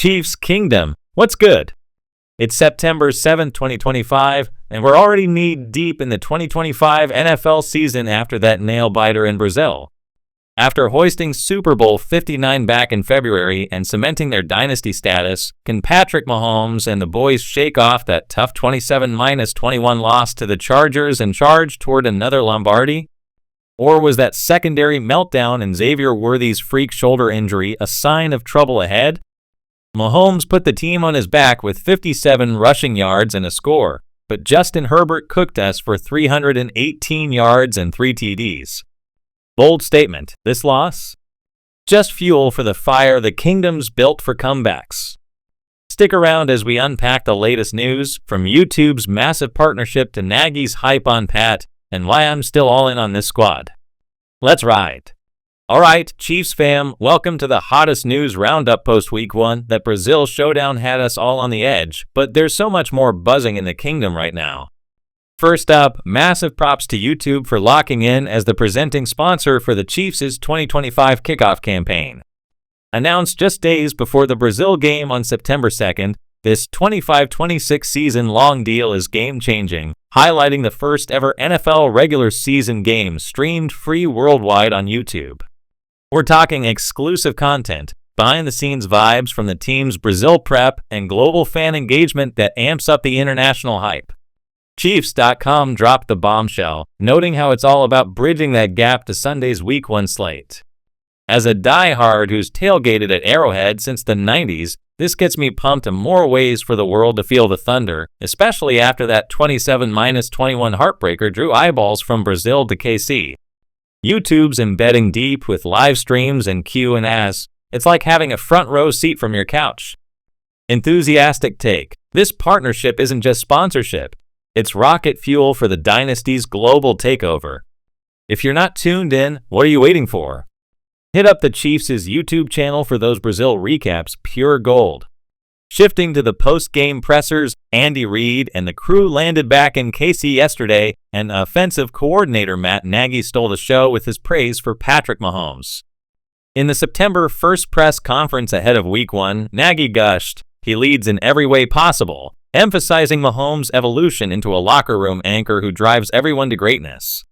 Chiefs Kingdom, what's good? It's September 7th, 2025, and we're already knee-deep in the 2025 NFL season after that nail-biter in Brazil. After hoisting Super Bowl 59 back in February and cementing their dynasty status, can Patrick Mahomes and the boys shake off that tough 27-21 loss to the Chargers and charge toward another Lombardi? Or was that secondary meltdown in Xavier Worthy's freak shoulder injury a sign of trouble ahead? Mahomes put the team on his back with 57 rushing yards and a score, but Justin Herbert cooked us for 318 yards and 3 TDs. Bold statement, this loss? Just fuel for the fire the kingdom's built for comebacks. Stick around as we unpack the latest news, from YouTube's massive partnership to Nagy's hype on Pat, and why I'm still all in on this squad. Let's ride. Alright, Chiefs fam, welcome to the hottest news roundup post-week 1. That Brazil showdown had us all on the edge, but there's so much more buzzing in the kingdom right now. First up, massive props to YouTube for locking in as the presenting sponsor for the Chiefs' 2025 kickoff campaign. Announced just days before the Brazil game on September 2nd, this 25-26 season-long deal is game-changing, highlighting the first-ever NFL regular season game streamed free worldwide on YouTube. We're talking exclusive content, behind-the-scenes vibes from the team's Brazil prep, and global fan engagement that amps up the international hype. Chiefs.com dropped the bombshell, noting how it's all about bridging that gap to Sunday's Week 1 slate. As a diehard who's tailgated at Arrowhead since the 90s, this gets me pumped in more ways for the world to feel the thunder, especially after that 27-21 heartbreaker drew eyeballs from Brazil to KC. YouTube's embedding deep with live streams and Q&As. It's like having a front row seat from your couch. Enthusiastic take. This partnership isn't just sponsorship. It's rocket fuel for the dynasty's global takeover. If you're not tuned in, what are you waiting for? Hit up the Chiefs' YouTube channel for those Brazil recaps, pure gold. Shifting to the post-game pressers, Andy Reid and the crew landed back in KC yesterday, and offensive coordinator Matt Nagy stole the show with his praise for Patrick Mahomes. In the September 1st press conference ahead of Week 1, Nagy gushed, "He leads in every way possible," emphasizing Mahomes' evolution into a locker room anchor who drives everyone to greatness.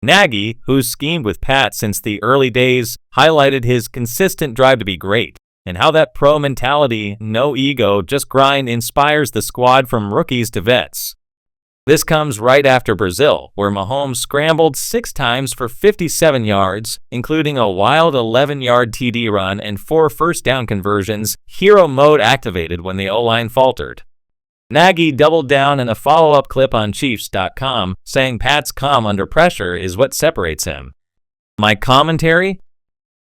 Nagy, who's schemed with Pat since the early days, highlighted his consistent drive to be great, and how that pro mentality, no ego, just grind inspires the squad from rookies to vets. This comes right after Brazil, where Mahomes scrambled 6 times for 57 yards, including a wild 11-yard TD run and 4 first-down conversions, hero mode activated when the O-line faltered. Nagy doubled down in a follow-up clip on Chiefs.com, saying Pat's calm under pressure is what separates him. My commentary?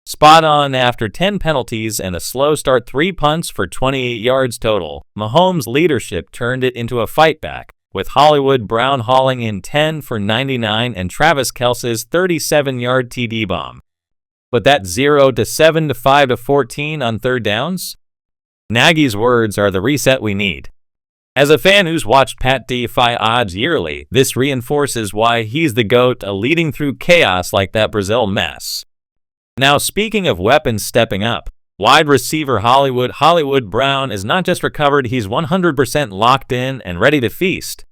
Spot on. After 10 penalties and a slow start, 3 punts for 28 yards total, Mahomes' leadership turned it into a fight back, with Hollywood Brown hauling in 10 for 99 and Travis Kelce's 37-yard TD bomb. But that 0 to 7 to 5 to 14 on third downs? Nagy's words are the reset we need. As a fan who's watched Pat defy odds yearly, this reinforces why he's the GOAT, leading through chaos like that Brazil mess. Now, speaking of weapons stepping up, wide receiver Hollywood Brown is not just recovered, he's 100% locked in and ready to feast.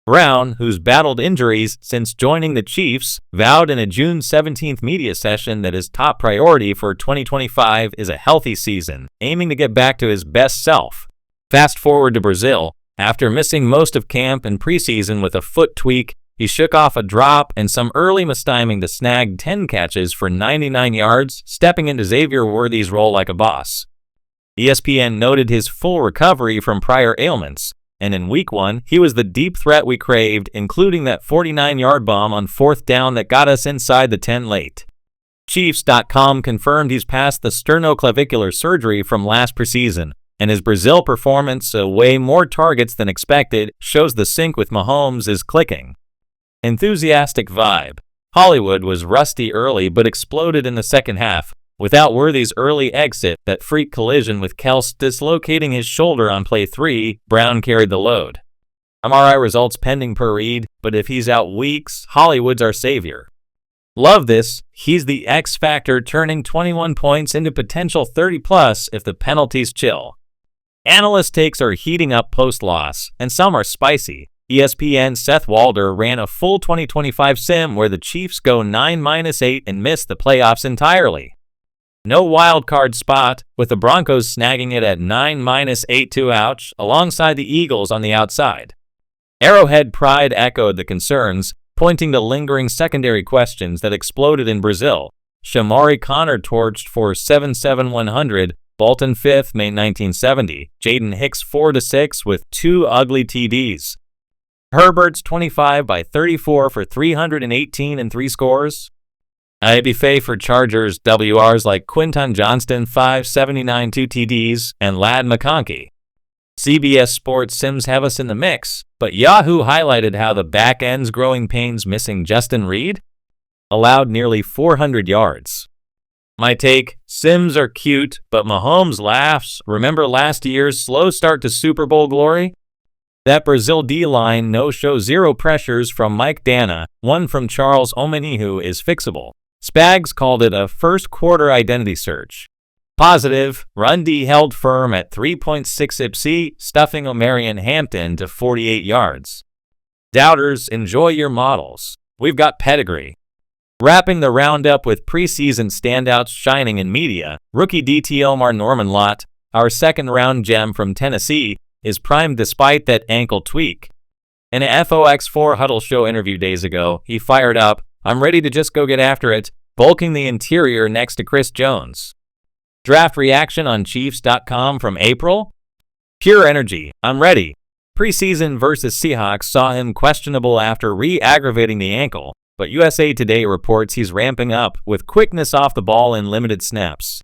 Brown, who's battled injuries since joining the Chiefs, vowed in a June 17th media session that his top priority for 2025 is a healthy season, aiming to get back to his best self. Fast forward to Brazil. After missing most of camp and preseason with a foot tweak, he shook off a drop and some early mistiming to snag 10 catches for 99 yards, stepping into Xavier Worthy's role like a boss. ESPN noted his full recovery from prior ailments, and in Week 1, he was the deep threat we craved, including that 49-yard bomb on 4th down that got us inside the 10 late. Chiefs.com confirmed he's past the sternoclavicular surgery from last preseason, and his Brazil performance, way more targets than expected, shows the sync with Mahomes is clicking. Enthusiastic vibe. Hollywood was rusty early but exploded in the second half. Without Worthy's early exit, that freak collision with Kelce dislocating his shoulder on play 3, Brown carried the load. MRI results pending per Reid, but if he's out weeks, Hollywood's our savior. Love this. He's the X factor, turning 21 points into potential 30+ if the penalties chill. Analyst takes are heating up post-loss, and some are spicy. ESPN's Seth Walder ran a full 2025 sim where the Chiefs go 9-8 and miss the playoffs entirely. No wild card spot, with the Broncos snagging it at 9-8 ouch, alongside the Eagles on the outside. Arrowhead Pride echoed the concerns, pointing to lingering secondary questions that exploded in Brazil. Shamari Connor torched for 7-7-100, Bolton 5th, May 1970, Jaden Hicks 4-6 with 2 ugly TDs. Herbert's 25-34 for 318 and 3 scores. Ibife for Chargers WRs like Quinton Johnston 579 2 TDs and Ladd McConkey. CBS Sports Sims have us in the mix, but Yahoo highlighted how the back end's growing pains missing Justin Reed allowed nearly 400 yards. My take, Sims are cute, but Mahomes laughs. Remember last year's slow start to Super Bowl glory? That Brazil D-line no-show 0 pressures from Mike Dana, 1 from Charles Omenihu is fixable. Spags called it a first-quarter identity search. Positive, run D held firm at 3.6 IPC, stuffing Omarion Hampton to 48 yards. Doubters, enjoy your models. We've got pedigree. Wrapping the roundup with preseason standouts shining in media, rookie DT Omar Norman Lott, our second-round gem from Tennessee, is primed despite that ankle tweak. In a FOX4 Huddle Show interview days ago, he fired up, "I'm ready to just go get after it," bulking the interior next to Chris Jones. Draft reaction on Chiefs.com from April? Pure energy, I'm ready. Preseason versus Seahawks saw him questionable after re-aggravating the ankle, but USA Today reports he's ramping up with quickness off the ball in limited snaps.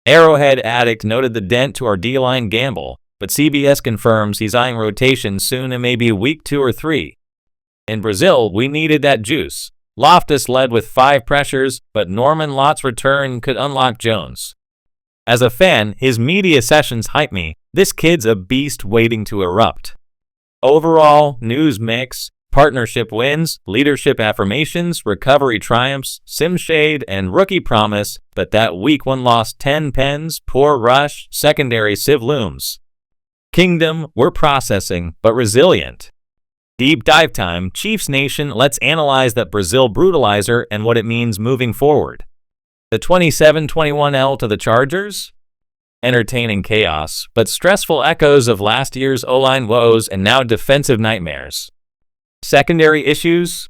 Arrowhead Addict noted the dent to our D-line gamble, but CBS confirms he's eyeing rotation soon and maybe week 2 or 3. In Brazil, we needed that juice. Loftus led with 5 pressures, but Norman Lott's return could unlock Jones. As a fan, his media sessions hype me. This kid's a beast waiting to erupt. Overall, news mix, partnership wins, leadership affirmations, recovery triumphs, sim shade, and rookie promise, but that week 1 loss 10 pens, poor rush, secondary sieve looms. Kingdom, we're processing, but resilient. Deep dive time, Chiefs Nation, let's analyze that Brazil brutalizer and what it means moving forward. The 27-21 L to the Chargers? Entertaining chaos, but stressful echoes of last year's O-line woes and now defensive nightmares. Secondary issues?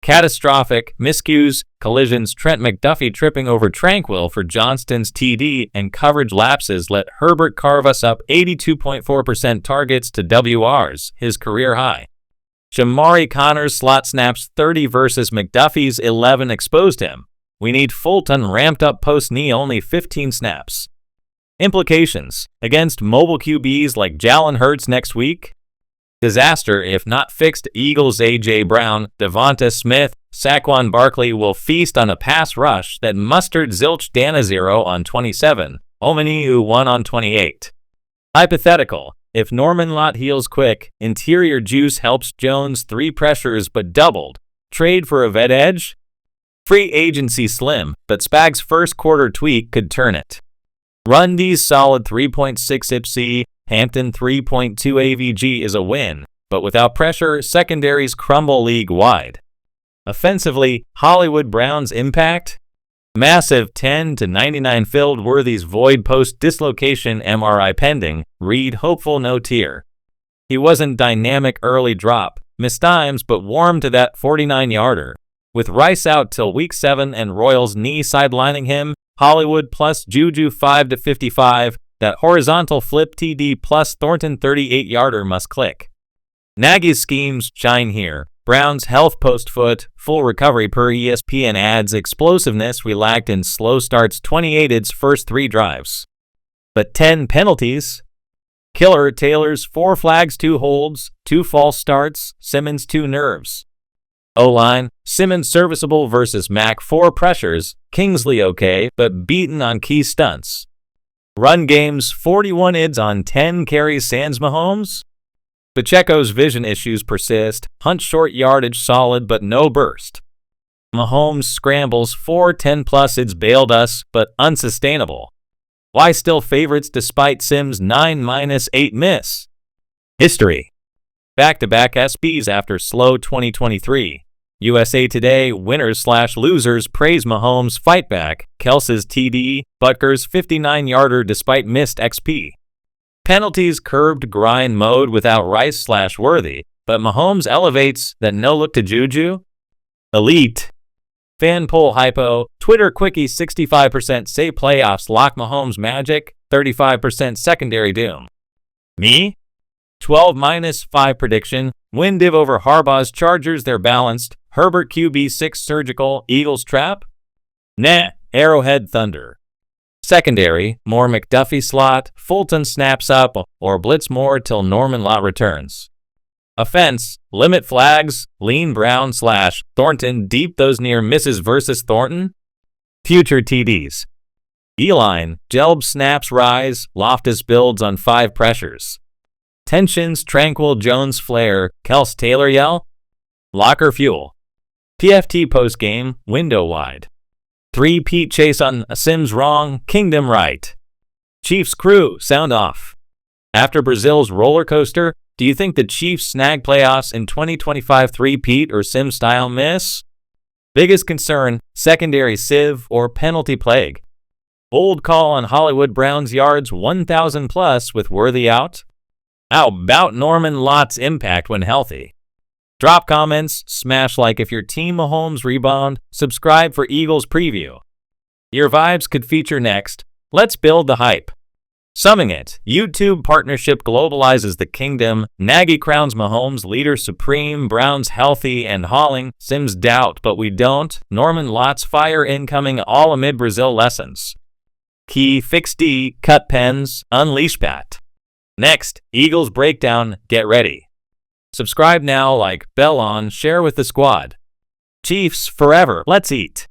Catastrophic, miscues, collisions, Trent McDuffie tripping over Tranquil for Johnston's TD, and coverage lapses let Herbert carve us up 82.4% targets to WRs, his career high. Shamari Connor's slot snaps 30 versus McDuffie's 11 exposed him. We need Fulton ramped up post-knee only 15 snaps. Implications, against mobile QBs like Jalen Hurts next week? Disaster if not fixed. Eagles A.J. Brown, Devonta Smith, Saquon Barkley will feast on a pass rush that mustered zilch Dana 0 on 27, Omenihu 1 on 28. Hypothetical, if Norman Lott heals quick, interior juice helps Jones 3 pressures but doubled. Trade for a vet edge? Free agency slim, but Spag's first quarter tweak could turn it. Run D's solid 3.6 IPC, Hampton 3.2 AVG is a win, but without pressure, secondaries crumble league-wide. Offensively, Hollywood Brown's impact? Massive 10-99 filled Worthy's void post-dislocation MRI pending, Reed hopeful no tier. He wasn't dynamic early drop, missed times but warmed to that 49-yarder. With Rice out till week 7 and Royals knee sidelining him, Hollywood plus Juju 5-55, that horizontal flip TD plus Thornton 38-yarder must click. Nagy's schemes shine here. Brown's health post-foot, full recovery per ESPN adds explosiveness we lacked in slow starts 28's first 3 drives. But 10 penalties? Killer Taylor's 4 flags 2 holds, 2 false starts, Simmons 2 nerves. O-line, Simmons serviceable versus Mac 4 pressures, Kingsley okay, but beaten on key stunts. Run games 41 IDs on 10 carries sans Mahomes? Pacheco's vision issues persist, Hunt short yardage solid but no burst. Mahomes scrambles 4 10-plus IDs bailed us, but unsustainable. Why still favorites despite Sims 9-8 miss? History. Back-to-back SBs after slow 2023. USA Today winners/losers praise Mahomes' fight back, Kelce's TD, Butker's 59-yarder despite missed XP. Penalties curbed grind mode without Rice/Worthy, but Mahomes elevates that no look to Juju? Elite. Fan poll hypo, Twitter quickie 65% say playoffs lock Mahomes magic, 35% secondary doom. Me? 12-5 prediction, win div over Harbaugh's Chargers they're balanced, Herbert QB6 surgical, Eagles trap? Nah, Arrowhead Thunder. Secondary, more McDuffie slot, Fulton snaps up, or blitz more till Norman Lott returns. Offense, limit flags, lean Brown/Thornton deep those near misses versus Thornton. Future TDs. E-line, Jelb snaps rise, Loftus builds on 5 pressures. Tensions tranquil Jones flare, Kels Taylor yell. Locker fuel. PFT postgame, window wide. 3 Pete chase on Sims wrong, Kingdom right. Chiefs crew, sound off. After Brazil's roller coaster, do you think the Chiefs snag playoffs in 2025 3-peat or Sim style miss? Biggest concern, secondary sieve or penalty plague. Bold call on Hollywood Browns yards 1,000 plus with Worthy out. How about Norman Lott's impact when healthy? Drop comments, smash like if your team Mahomes rebound, subscribe for Eagles preview. Your vibes could feature next. Let's build the hype. Summing it, YouTube partnership globalizes the kingdom, Nagy crowns Mahomes leader supreme, Browns healthy and hauling, Sims doubt but we don't, Norman Lott's fire incoming all amid Brazil lessons. Key fix D, cut pens, unleash Pat. Next, Eagles breakdown, get ready. Subscribe now, like, bell on, share with the squad. Chiefs forever, let's eat.